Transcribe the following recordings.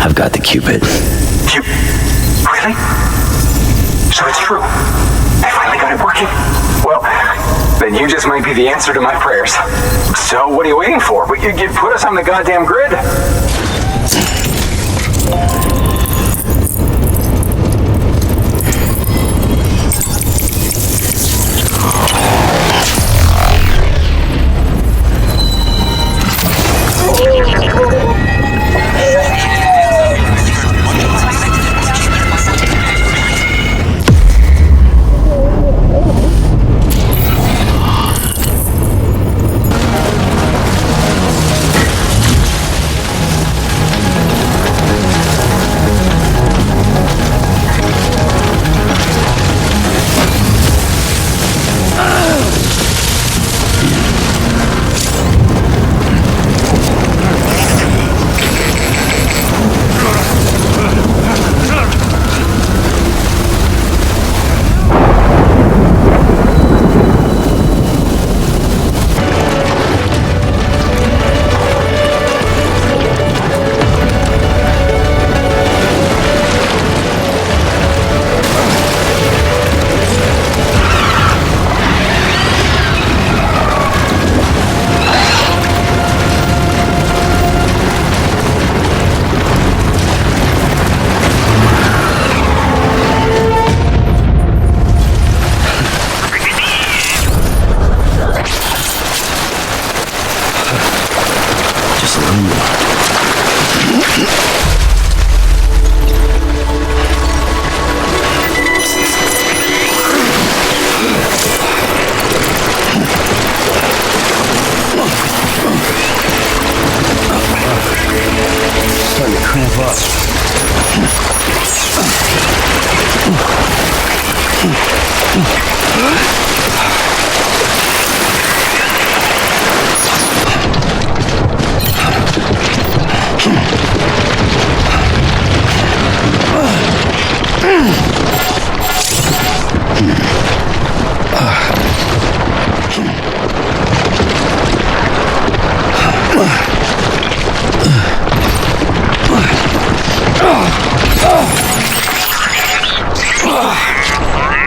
I've got the Cupid. Really? So it's true. I finally got it working. Well, then you just might be the answer to my prayers. So what are you waiting for? You put us on the goddamn grid.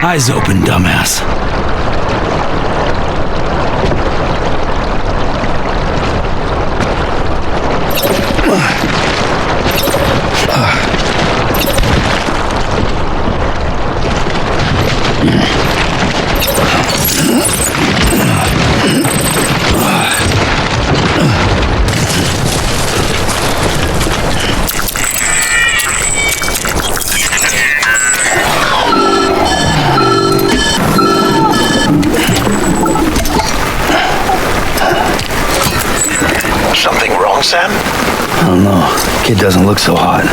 Eyes open, dumbass. Sam? I don't know. Kid doesn't look so hot.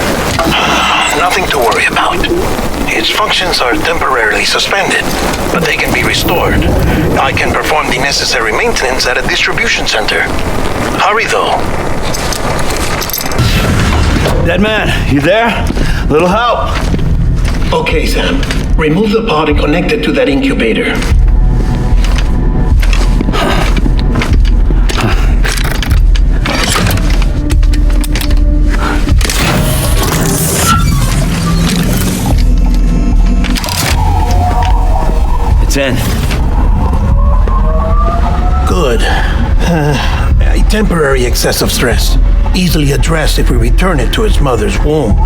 Nothing to worry about. Its functions are temporarily suspended, but they can be restored. I can perform the necessary maintenance at a distribution center. Hurry, though. Dead man, you there? Little help. Okay, Sam. Remove the pod and connect it to that incubator. It's in. Good. A temporary excessive stress. Easily addressed if we return it to its mother's womb.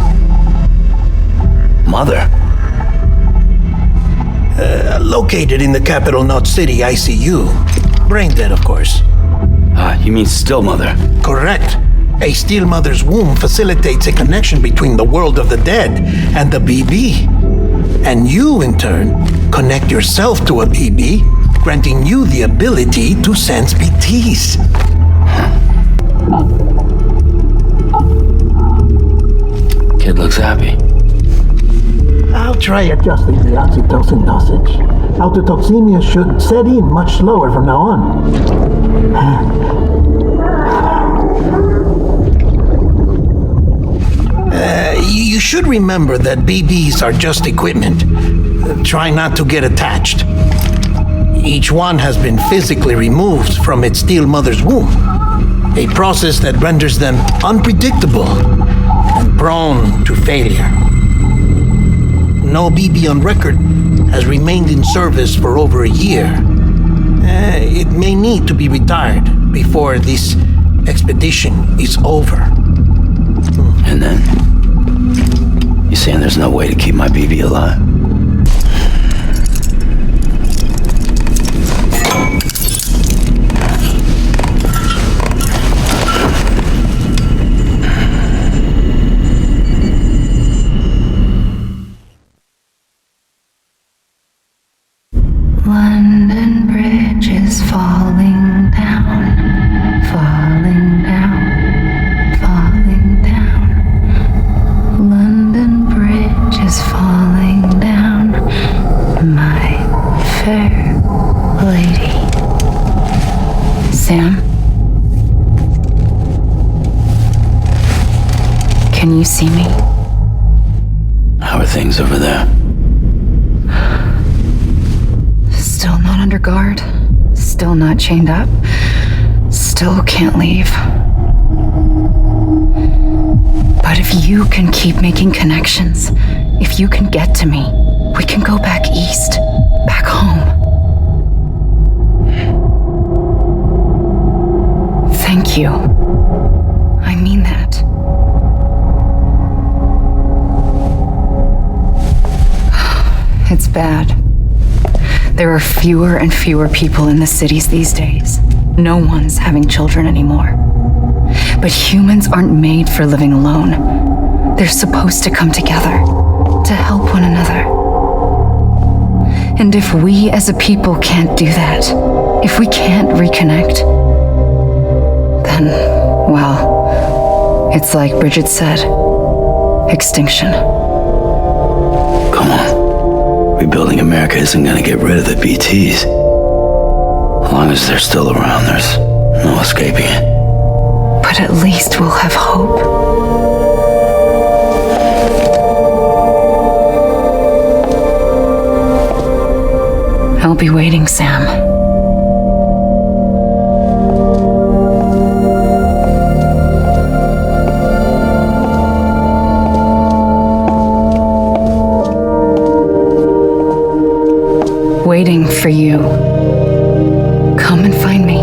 Mother? Located in the capital Knot City ICU. Brain dead, of course. You mean still mother? Correct. A still mother's womb facilitates a connection between the world of the dead and the BB. And you, in turn, connect yourself to a BB, granting you the ability to sense BTs. Kid looks happy. I'll try adjusting the oxytocin dosage. Autotoxemia should set in much slower from now on. You should remember that BBs are just equipment. Try not to get attached. Each one has been physically removed from its steel mother's womb. A process that renders them unpredictable and prone to failure. No BB on record has remained in service for over a year. It may need to be retired before this expedition is over. And then? You saying there's no way to keep my BB alive? London Bridge is falling down, falling down, falling down. London Bridge is falling down, my fair lady. Sam? Can you see me? How are things over there? Still not under guard, still not chained up, still can't leave. But if you can keep making connections, if you can get to me, we can go back east, back home. Thank you. I mean that. It's bad. There are fewer and fewer people in the cities these days. No one's having children anymore. But humans aren't made for living alone. They're supposed to come together, to help one another. And if we as a people can't do that, if we can't reconnect, then, well, it's like Bridget said, extinction. Come on. Rebuilding America isn't gonna get rid of the BTs. As long as they're still around, there's no escaping it. But at least we'll have hope. I'll be waiting, Sam. Waiting for you. Come and find me.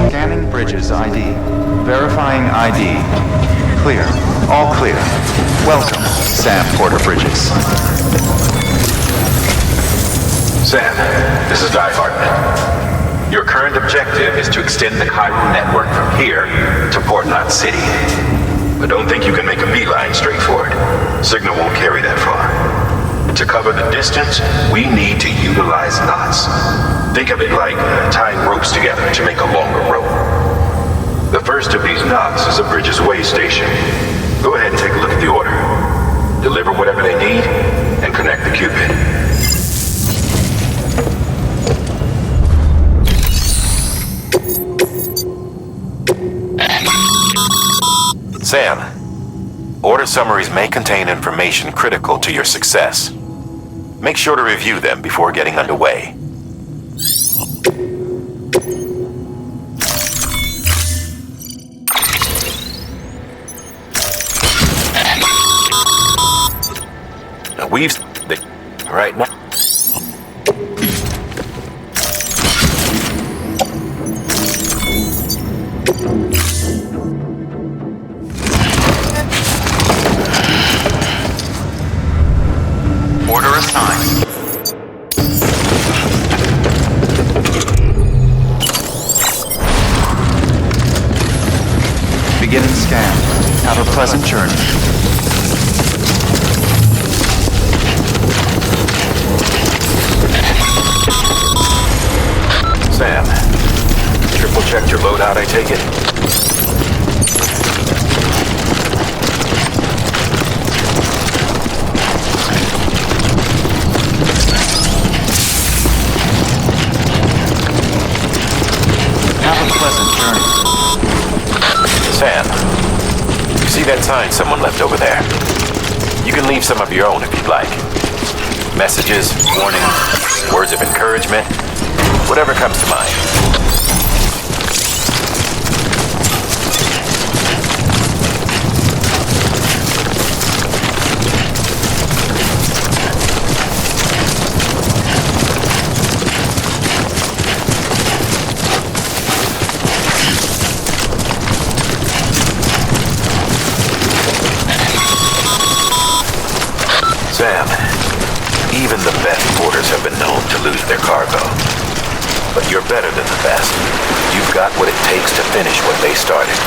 Scanning Bridges ID. Verifying ID. Clear. All clear. Welcome, Sam Porter Bridges. Sam, this is Di Hartman. Your current objective is to extend the Chiral network from here to Port Knot City. But don't think you can make a beeline straight for it. Signal won't carry that far. To cover the distance, we need to utilize knots. Think of it like tying ropes together to make a longer rope. The first of these knots is a Bridges way station. Go ahead and take a look at the order. Deliver whatever they need and connect the Cupid. Sam, order summaries may contain information critical to your success. Make sure to review them before getting underway. Right now. Order assigned. Beginning scan. Have a pleasant journey. Sam, triple checked your loadout, I take it? Have a pleasant journey. Sam, See that sign someone left over there? You can leave some of your own if you'd like. Messages, warnings, words of encouragement, whatever comes to mind. Sam, even the best porters have been known to lose their cargo. But you're better than the best. You've got what it takes to finish what they started.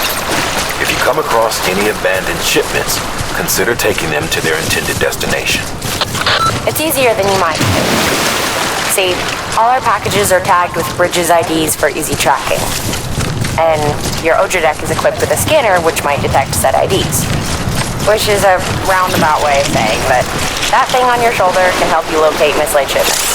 If you come across any abandoned shipments, consider taking them to their intended destination. It's easier than you might think. See, all our packages are tagged with Bridges IDs for easy tracking. And your Odra deck is equipped with a scanner which might detect said IDs. Which is a roundabout way of saying that that thing on your shoulder can help you locate mislaid shipments.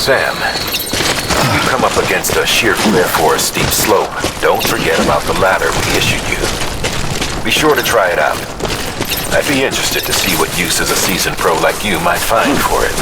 Sam, you come up against a sheer cliff or a steep slope. Don't forget about the ladder we issued you. Be sure to try it out. I'd be interested to see what uses a seasoned pro like you might find for it.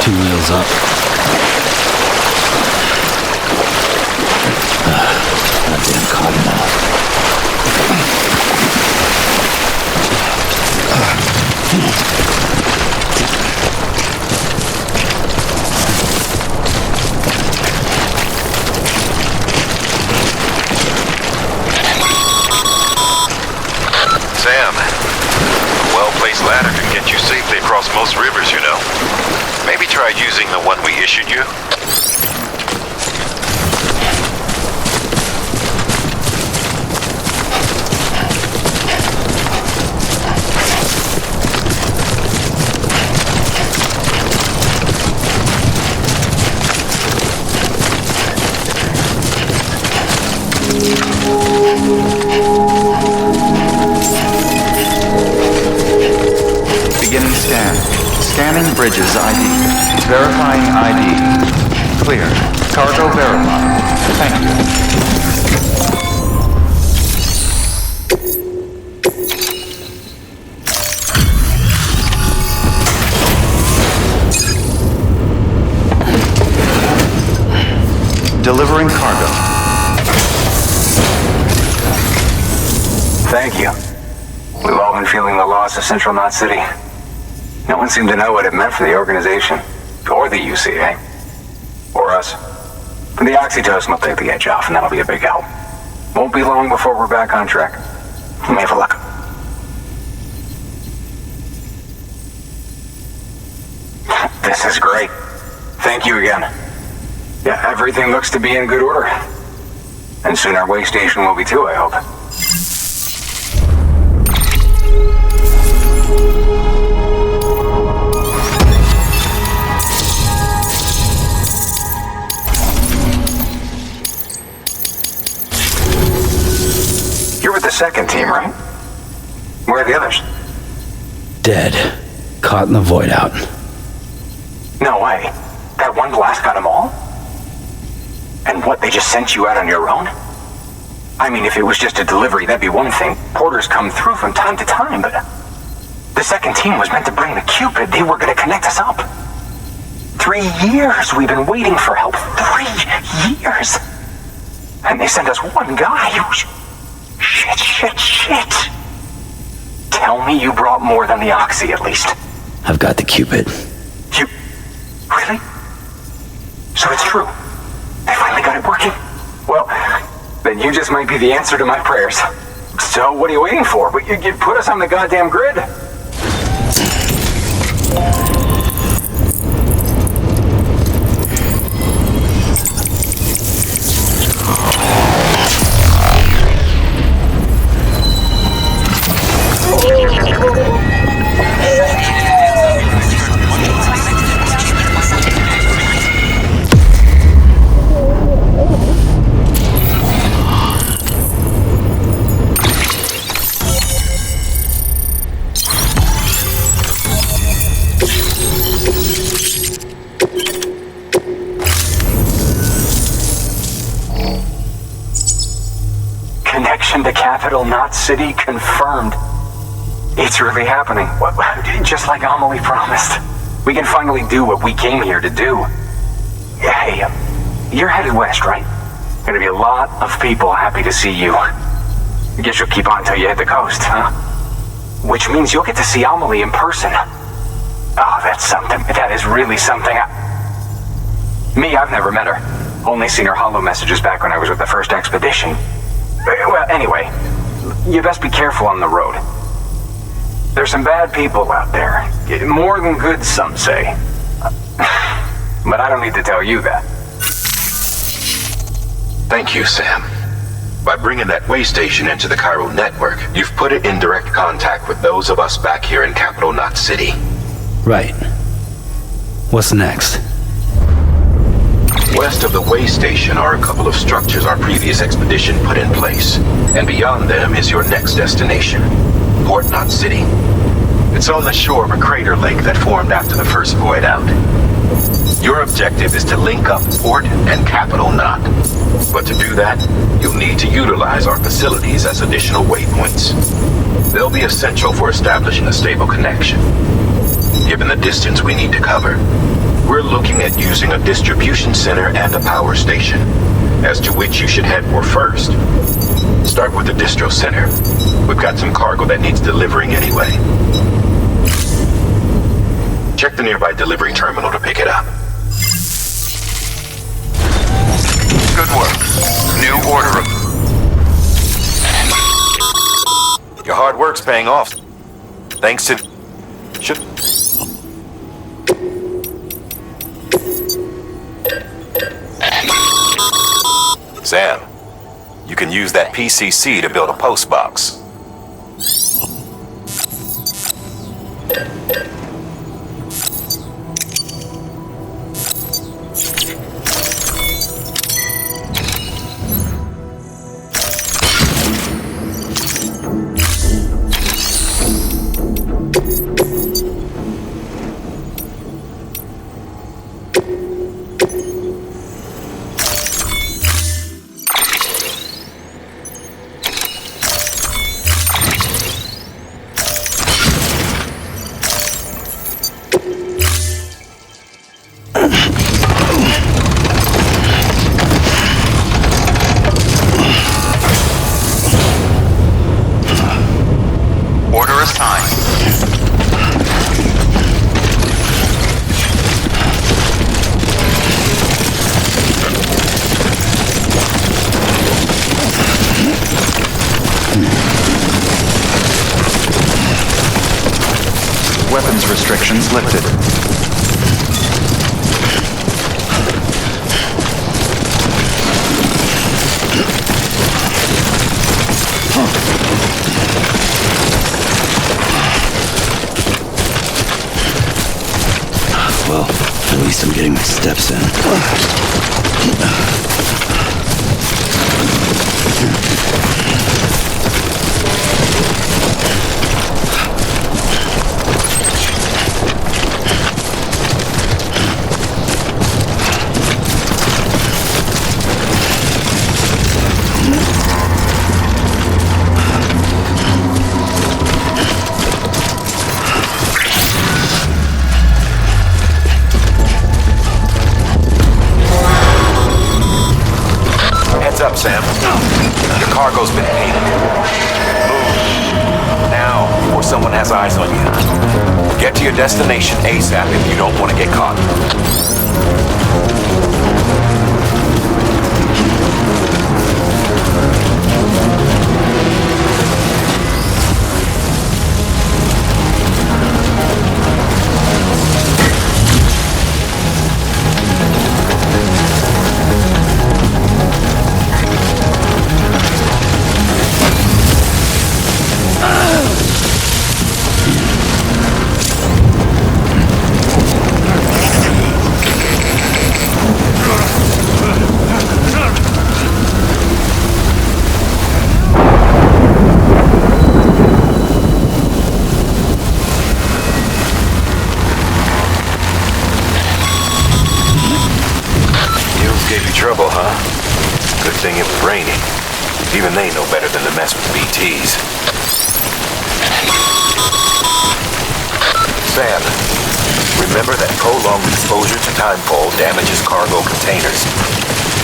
Two wheels up. Goddamn cottonmouth. Sam, a well-placed ladder can get you safely across most rivers, you know. Maybe try using the one we issued you. Scanning bridges ID. Verifying ID. Clear. Cargo verified. Thank you. Delivering cargo. Thank you. We've all been feeling the loss of Central Knot City. No one seemed to know what it meant for the organization. Or the UCA. Or us. The oxytocin will take the edge off, and that'll be a big help. Won't be long before we're back on track. Let me have a look. This is great. Thank you again. Yeah, everything looks to be in good order. And soon our way station will be too, I hope. You're with the second team, right? Where are the others? Dead. Caught in the void out. No way. That one blast got them all? And what, they just sent you out on your own? I mean, if it was just a delivery, that'd be one thing. Porters come through from time to time, but the second team was meant to bring the Cupid. They were gonna connect us up. 3 years we've been waiting for help. 3 years. And they sent us one guy. Shit. Tell me you brought more than the Oxy, at least. I've got the Cupid. You... Really? So it's true. They finally got it working? Well, then you just might be the answer to my prayers. So what are you waiting for? You put us on the goddamn grid. Connection to Capital Knot City confirmed. It's really happening. Just like Amelie promised. We can finally do what we came here to do. Hey, you're headed west, right? Gonna be a lot of people happy to see you. Guess you'll keep on till you hit the coast, huh? Which means you'll get to see Amelie in person. Oh, that's something. That is really something. Me, I've never met her. Only seen her holo messages back when I was with the first expedition. Well, anyway, you best be careful on the road. There's some bad people out there. More than good, some say. But I don't need to tell you that. Thank you, Sam. By bringing that way station into the Cairo network, you've put it in direct contact with those of us back here in Capital Knot City. Right. What's next? West of the way station are a couple of structures our previous expedition put in place. And beyond them is your next destination, Port Knot City. It's on the shore of a crater lake that formed after the first void out. Your objective is to link up Port and Capital Knot. But to do that, you'll need to utilize our facilities as additional waypoints. They'll be essential for establishing a stable connection. Given the distance we need to cover, we're looking at using a distribution center and a power station, as to which you should head for first. Start with the distro center. We've got some cargo that needs delivering anyway. Check the nearby delivery terminal to pick it up. Good work. New order. Your hard work's paying off. Thanks to... Sam, you can use that PCC to build a post box. weapons restrictions lifted. Well, at least I'm getting my steps in. Up, Sam. Your cargo's been paid. Move. Now, before someone has eyes on you. Get to your destination ASAP if you don't want to get caught. Trouble, huh? Good thing it was raining. Even they know better than to mess with BTs. Sam, remember that prolonged exposure to timefall damages cargo containers.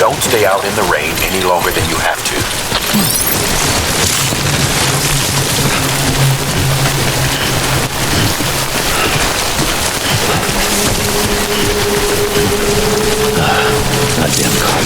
Don't stay out in the rain any longer than you have to. Goddamn car.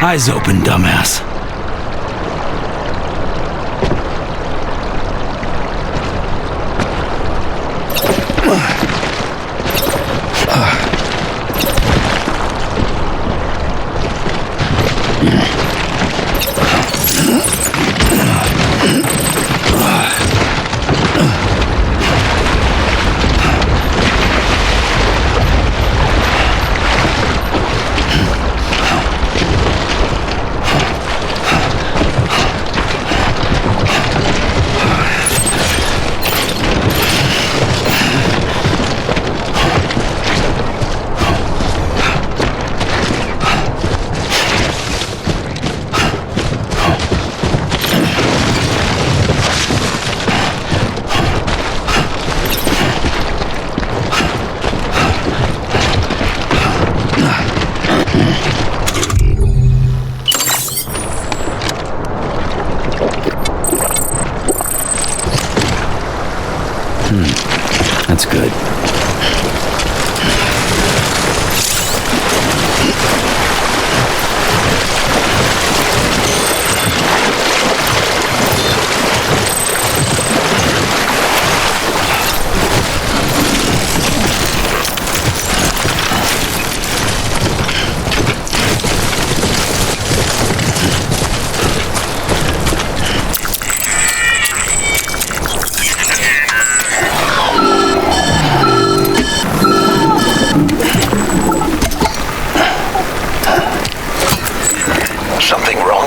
Eyes open, dumbass. That's good.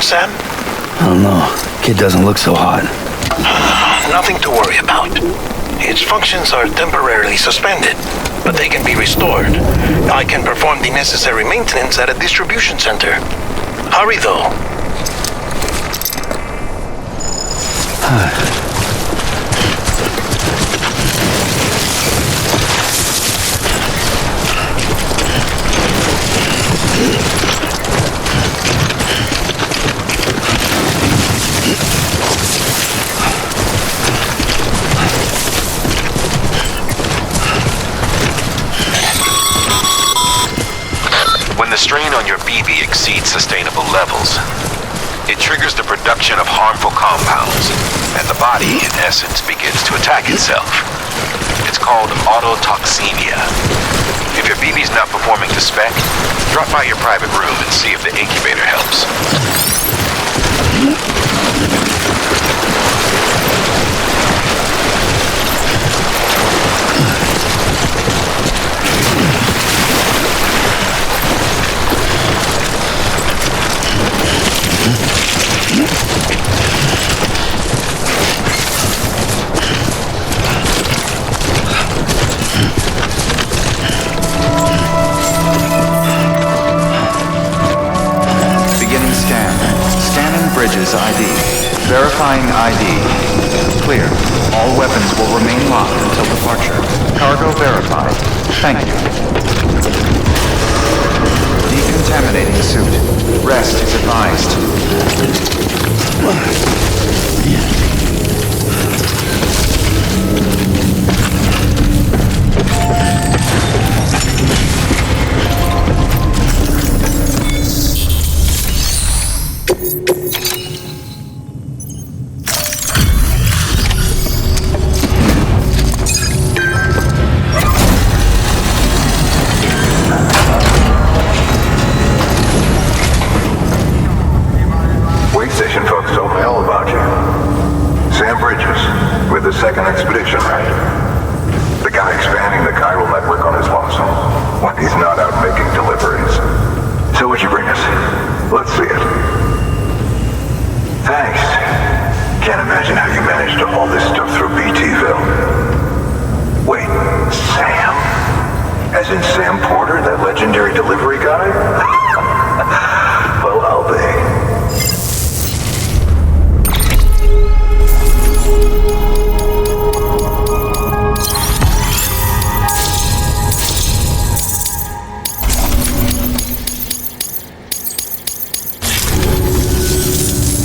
Sam? I don't know. Kid doesn't look so hot. Nothing to worry about. Its functions are temporarily suspended, but they can be restored. I can perform the necessary maintenance at a distribution center. Hurry, though. When the strain on your BB exceeds sustainable levels, it triggers the production of harmful compounds, and the body, in essence, begins to attack itself. It's called autotoxemia. If your BB's not performing to spec, drop by your private room and see if the incubator helps. Beginning scan. Scanning bridges ID. Verifying ID. Clear. All weapons will remain locked until departure. Cargo verified. Thank you. Decontaminating suit. Rest is advised. the second expedition, right? The guy expanding the chiral network on his lonesome when he's not out making deliveries. So what'd you bring us? Let's see it. Thanks. Can't imagine how you managed to haul this stuff through BTville. Wait, Sam? As in Sam Porter, that legendary delivery guy? Well, I'll be.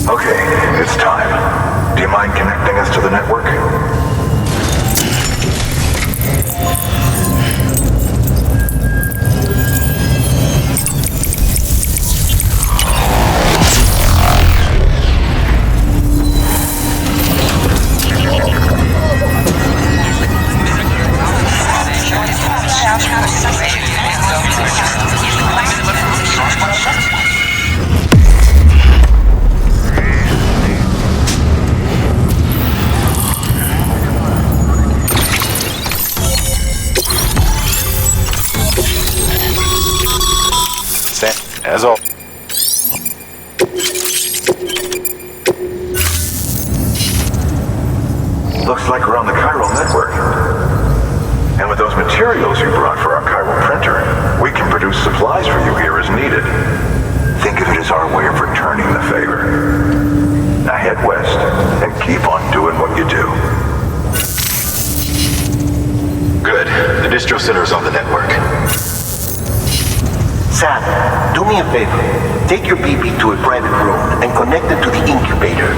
Okay, it's time. Do you mind connecting us to the network? As all. Looks like we're on the chiral network. And with those materials you brought for our chiral printer, we can produce supplies for you here as needed. Think of it as our way of returning the favor. Now head west and keep on doing what you do. Good. The distro center is on the network. Sam, do me a favor. Take your BB to a private room and connect it to the incubator.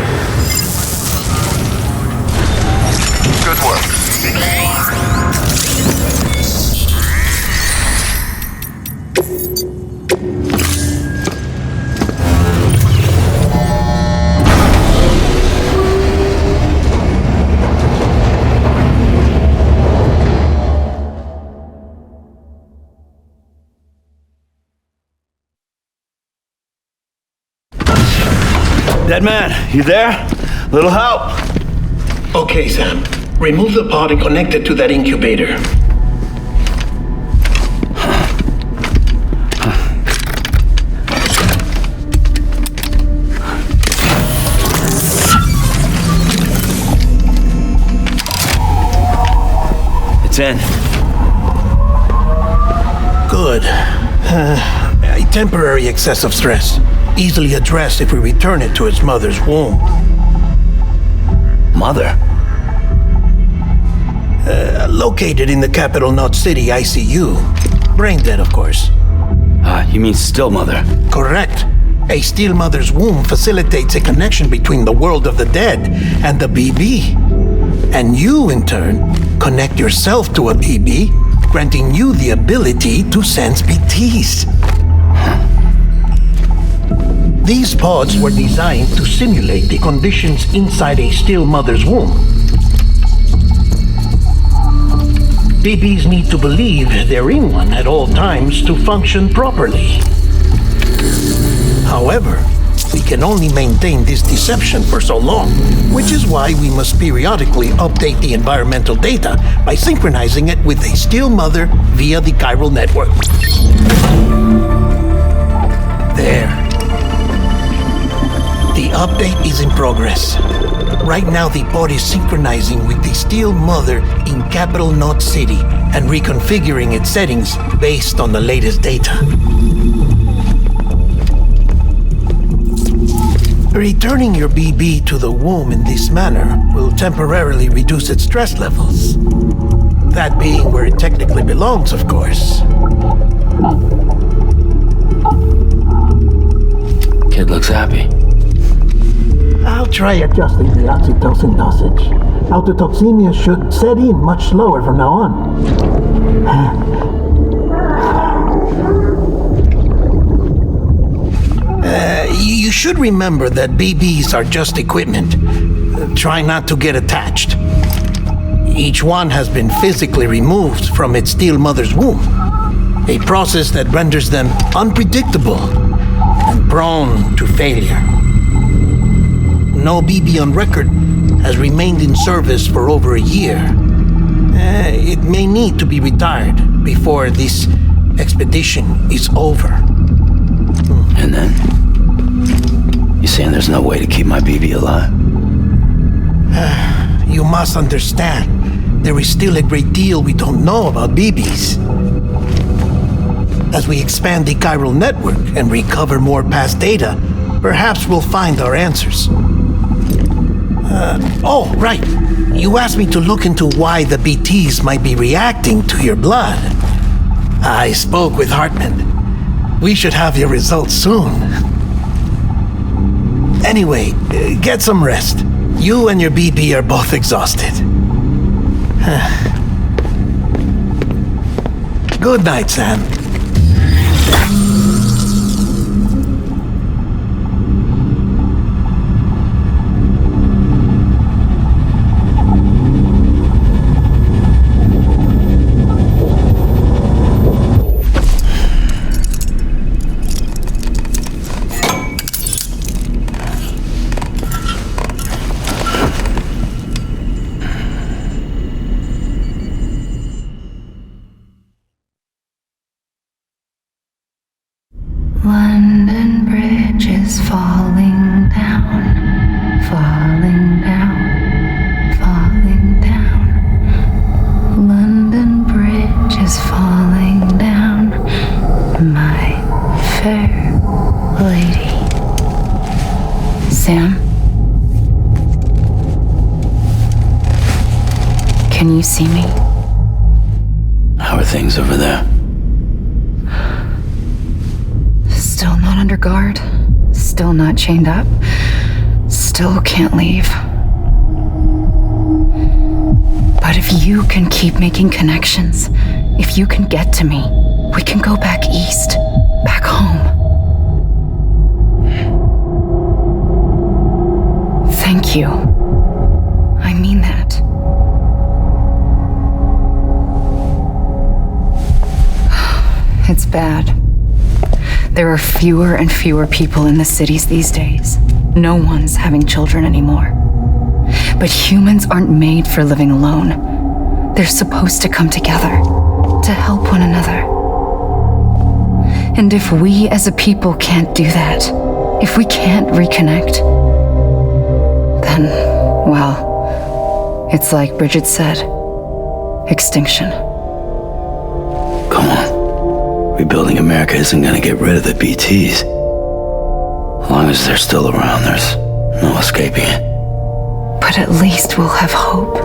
Good work. Dead man, you there? Little help? Okay, Sam. Remove the pod and connect it to that incubator. It's in. Good. A temporary excess of stress. Easily addressed if we return it to its mother's womb. Mother? Located in the capital Knot City ICU. Brain dead, of course. You mean still mother? Correct. A still mother's womb facilitates a connection between the world of the dead and the BB. And you, in turn, connect yourself to a BB, granting you the ability to sense BTs. These pods were designed to simulate the conditions inside a still mother's womb. BBs need to believe they're in one at all times to function properly. However, we can only maintain this deception for so long, which is why we must periodically update the environmental data by synchronizing it with a still mother via the chiral network. There. The update is in progress. Right now, the pod is synchronizing with the still mother in capital Knot City and reconfiguring its settings based on the latest data. Returning your BB to the womb in this manner will temporarily reduce its stress levels. That being where it technically belongs, of course. Kid looks happy. I'll try adjusting the oxytocin dosage. Autotoxemia should set in much slower from now on. You should remember that BBs are just equipment. Try not to get attached. Each one has been physically removed from its still mother's womb. A process that renders them unpredictable and prone to failure. No BB on record has remained in service for over a year. It may need to be retired before this expedition is over. And then? You saying there's no way to keep my BB alive? You must understand, there is still a great deal we don't know about BBs. As we expand the chiral network and recover more past data, perhaps we'll find our answers. Oh, right. You asked me to look into why the BTs might be reacting to your blood. I spoke with Hartman. We should have your results soon. Anyway, get some rest. You and your BB are both exhausted. Good night, Sam. London Bridge is falling down, falling down, falling down. London Bridge is falling down, my fair lady. Sam? Can you see me? How are things over there? Still not under guard, still not chained up, still can't leave. But if you can keep making connections, if you can get to me, we can go back east, back home. Thank you. I mean that. It's bad. There are fewer and fewer people in the cities these days. No one's having children anymore. But humans aren't made for living alone. They're supposed to come together, to help one another. And if we as a people can't do that, if we can't reconnect, then, well, it's like Bridget said, extinction. Come on. Rebuilding America isn't gonna get rid of the BTs. As long as they're still around, there's no escaping it. But at least we'll have hope.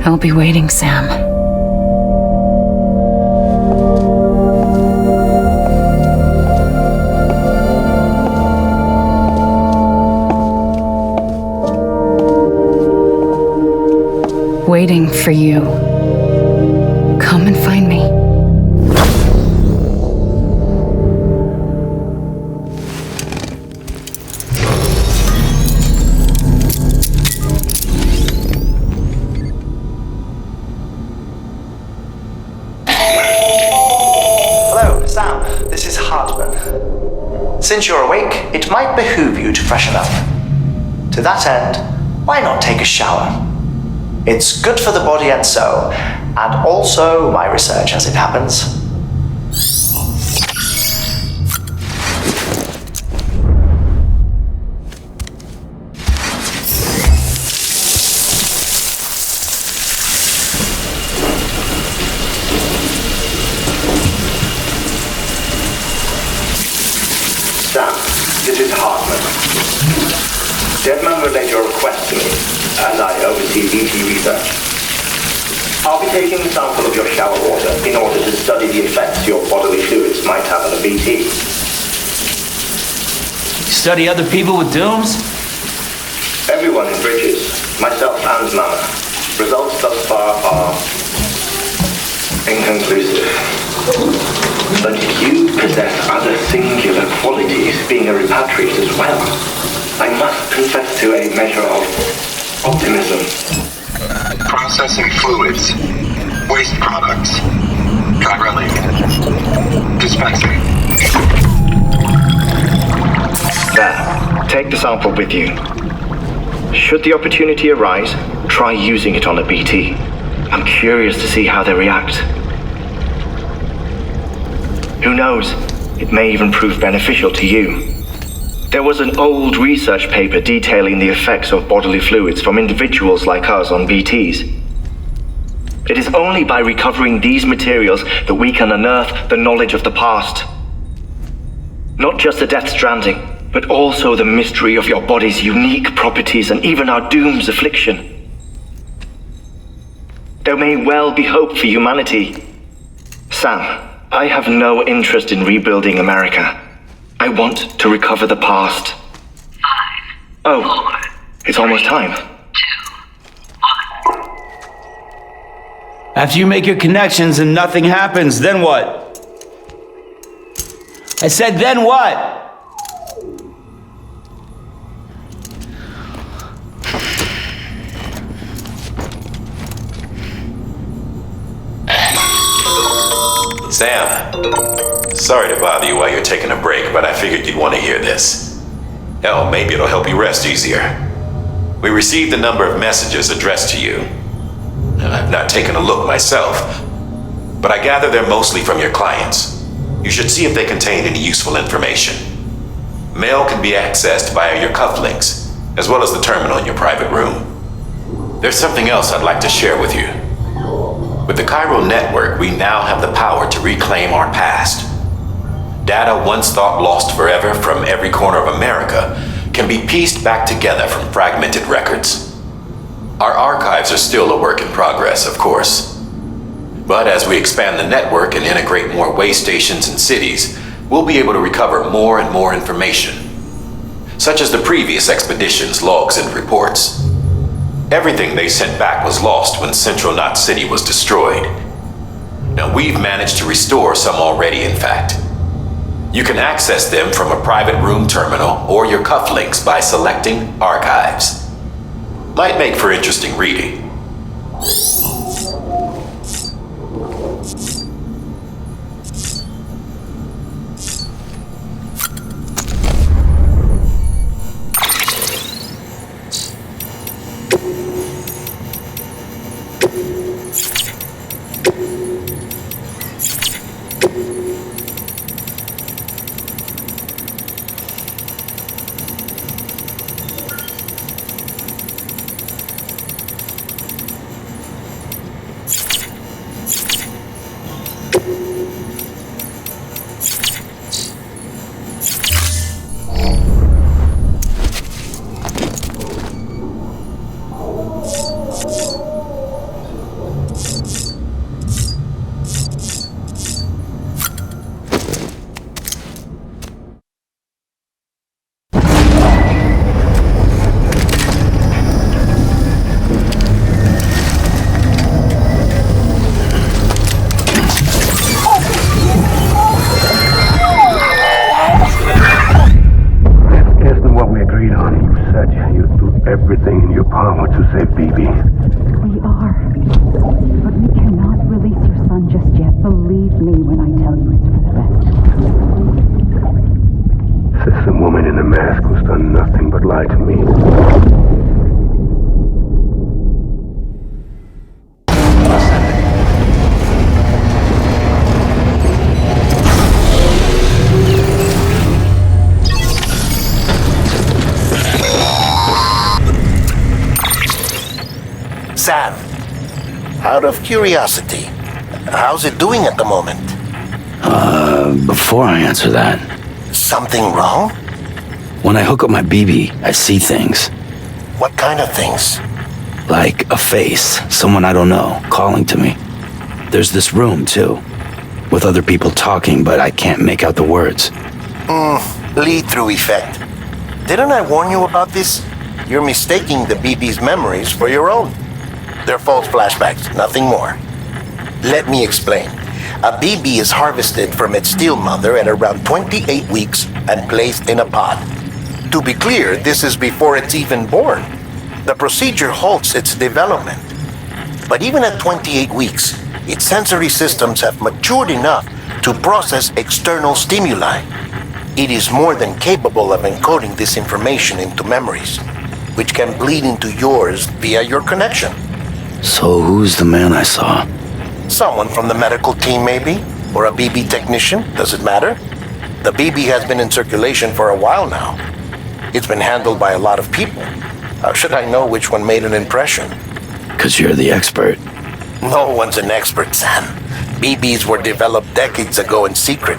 I'll be waiting, Sam. Waiting for you. Come and find me. Hello, Sam. This is Hartman. Since you're awake, it might behoove you to freshen up. To that end, why not take a shower? It's good for the body and soul, and also my research as it happens. Sam, this is Hartman. Deadman relayed your request to me, as I oversee BT research. I'll be taking a sample of your shower water in order to study the effects your bodily fluids might have on a BT. Study other people with dooms? Everyone in Bridges, myself and Mama. Results thus far are inconclusive. But you possess other singular qualities, being a repatriate as well. I must confess to a measure of optimism. Processing fluids. Waste products. Drilling. Dispensing. Take the sample with you. Should the opportunity arise, try using it on a BT. I'm curious to see how they react. Who knows? It may even prove beneficial to you. There was an old research paper detailing the effects of bodily fluids from individuals like us on BTs. It is only by recovering these materials that we can unearth the knowledge of the past. Not just the Death Stranding, but also the mystery of your body's unique properties and even our doom's affliction. There may well be hope for humanity. Sam, I have no interest in rebuilding America. I want to recover the past. 5, Oh, 4, it's almost time. 2, 1. After you make your connections and nothing happens, then what? I said, then what? Sam, sorry to bother you while you're taking a break, but I figured you'd want to hear this. Hell, maybe it'll help you rest easier. We received a number of messages addressed to you. I've not taken a look myself, but I gather they're mostly from your clients. You should see if they contain any useful information. Mail can be accessed via your cufflinks, as well as the terminal in your private room. There's something else I'd like to share with you. With the Chiral network, we now have the power to reclaim our past. Data once thought lost forever from every corner of America can be pieced back together from fragmented records. Our archives are still a work in progress, of course. But as we expand the network and integrate more way stations and cities, we'll be able to recover more and more information, such as the previous expedition's logs and reports. Everything they sent back was lost when Central Knot City was destroyed. Now, we've managed to restore some already, in fact. You can access them from a private room terminal or your cufflinks by selecting Archives. Might make for interesting reading. Everything in your power to save BB. We are. But we cannot release your son just yet. Believe me when I tell you it's for the best. Says the woman in the mask who's done nothing but lie to me. Sam, out of curiosity, how's it doing at the moment? Before I answer that... Something wrong? When I hook up my BB, I see things. What kind of things? Like a face, someone I don't know, calling to me. There's this room, too, with other people talking, but I can't make out the words. Lead-through effect. Didn't I warn you about this? You're mistaking the BB's memories for your own. They're false flashbacks, nothing more. Let me explain. A BB is harvested from its steel mother at around 28 weeks and placed in a pod. To be clear, this is before it's even born. The procedure halts its development. But even at 28 weeks, its sensory systems have matured enough to process external stimuli. It is more than capable of encoding this information into memories, which can bleed into yours via your connection. So who's the man I saw? Someone from the medical team, maybe? Or a BB technician? Does it matter? The BB has been in circulation for a while now. It's been handled by a lot of people. How should I know which one made an impression? 'Cause you're the expert. No one's an expert, Sam. BBs were developed decades ago in secret.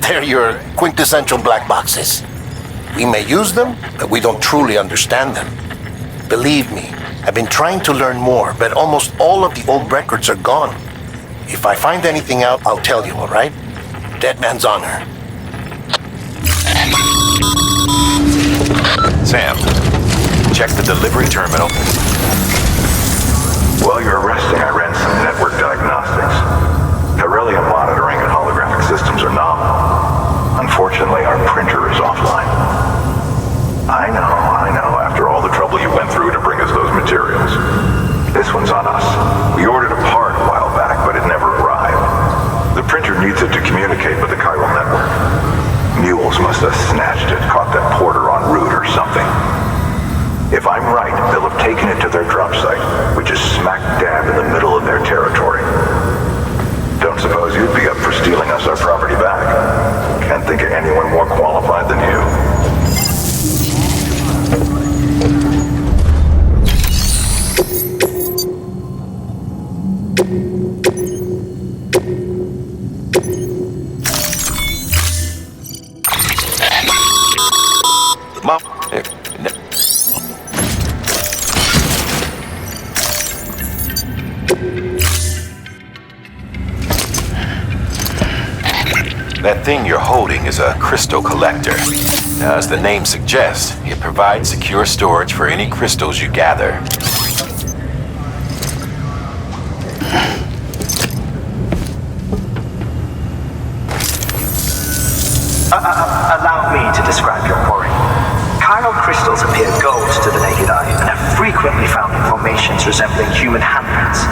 They're your quintessential black boxes. We may use them, but we don't truly understand them. Believe me, I've been trying to learn more, but almost all of the old records are gone. If I find anything out, I'll tell you, all right? Dead man's honor. Sam, check the delivery terminal. While you're resting, I ran some network diagnostics. Beryllium monitoring and holographic systems are nominal. Unfortunately, our printer is offline. I know, after all the trouble you went through to bring us those materials. This one's on us. We ordered a part a while back, but it never arrived. The printer needs it to communicate with the chiral network. Mules must have snatched it, caught that porter en route or something. If I'm right, they'll have taken it to their drop site, which is smack dab in the middle of their territory. Don't suppose you'd be up for stealing us our property back? Can't think of anyone more qualified than you. Mom. That thing you're holding is a crystal collector. Now, as the name suggests, it provides secure storage for any crystals you gather. Allow me to describe your quarry. Chiral crystals appear gold to the naked eye and are frequently found in formations resembling human handprints.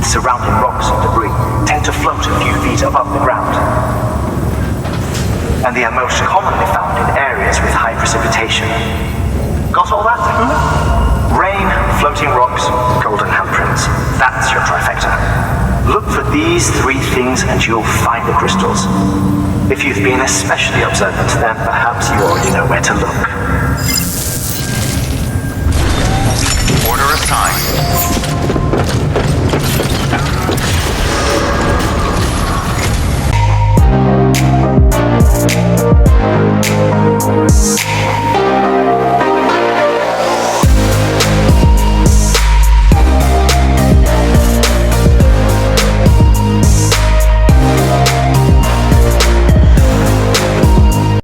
Surrounding rocks and debris tend to float a few feet above the ground. And they are most commonly found in areas with high precipitation. Got all that? Rain, floating rocks, golden handprints. That's your trifecta. Look for these three things and you'll find the crystals. If you've been especially observant, then perhaps you already know where to look.